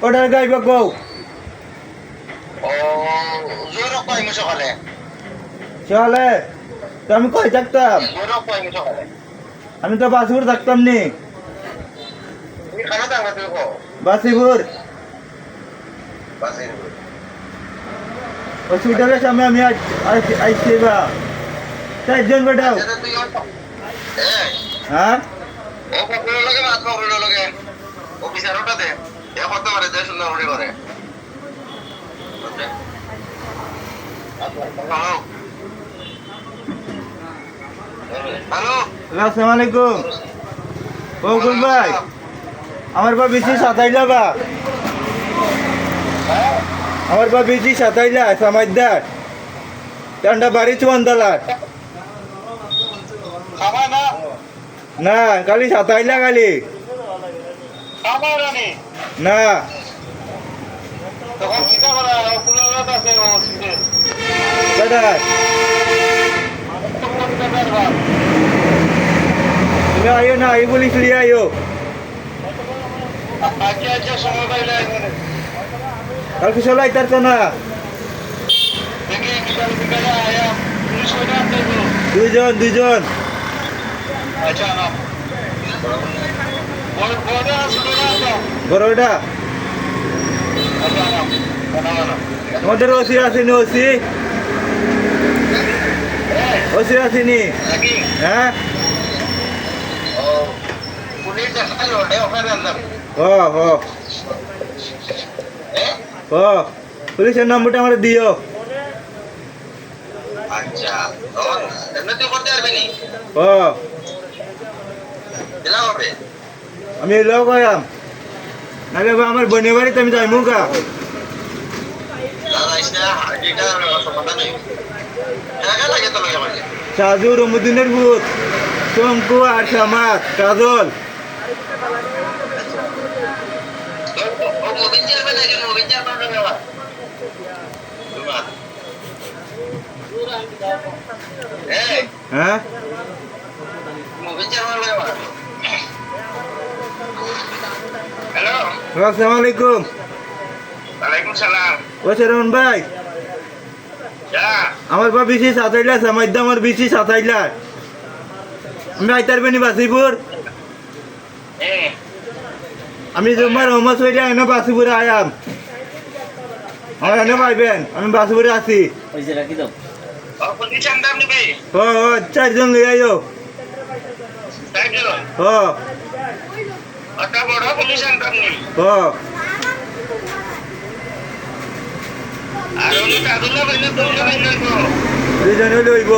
ওটা গাইবা কও ও জোর কইমু সকালে চলে তো আমি কই থাকতাম জোর কইমু সকালে আমি তো বাসিপুর থাকতাম নি তুমি খানা দাও তুই কো বাসিপুর বাসে হসপিটালের সামনে আমি আইছি বা চারজন বেটাও তুই এই হ্যাঁ ও কখনো লাগে মাছ কখনো লাগে অফিসার ওটা দে এ করতে পারে যে সুন্দর উড়ে করে হ্যালো আসসালামু আলাইকুম ও গুল ভাই আমার বা বেশি সাতাইলা বা আমার বা বেশি সাতাইলা সামাইদার টান্ডা বাড়ি চুয়ান্দালার খাবার না না খালি সাতাইলা খালি খাবার আনি না তখন কিটা করা ফুলের আছে ও সিটে বেটা তুমি আইও না এই বলিস লিয়ে আইও আজকে আজকে সময় পাইলে কালকে চলাই তার না দেখি বিকাল বিকালে আয়া পুলিশ ওইটা আছে দুইজন আচ্ছা না বড় আসলে না বড়টা আচ্ছা না না আমাদের ওসি আসেনি ওসি আসেনি নাকি হ্যাঁ ও পুলিশ দেখালো ওখানে আনলাম ও পুলিশের নম্বরটা আমার দিও আচ্ছা তখন এমনি করতে পারবি নি ও দিলাম হবে আমি এলো কয়াম নাহলে আমার বোনের বাড়িতে আমি যাইমু গা দাদা ইসনা এটা সমাধান নেই টাকা লাগে তো লাগে আমাকে সাজু রমুদ্দিনের ভূত শঙ্কু আর সামাদ কাজল ও মুভিন চলবে নাকি মুভিন চলবে না বাবা এই হ্যাঁ মুভিন চলবে বাবা হ্যালো আসসালামু আলাইকুম ওয়ালাইকুম সালাম ও রহমান ভাই যা আমার বা বেশি সাতাইলা সামাইদা আমার বেশি সাতাইলা আমি আইতার বেনি বাসিপুর এই আমি তোমার হোমস হইলে এনে বাসিপুরে আয়াম আমার এনে পাইবেন আমি বাসিপুরে আছি ও পুলিশ আনতাম নিবি ও চারজন লই আইও তাই তো ও ওটা বড় পুলিশ আনতাম নি ও আর উনি কাজুলা বাইলে দুইজন বাইলে তো দুইজনে লইব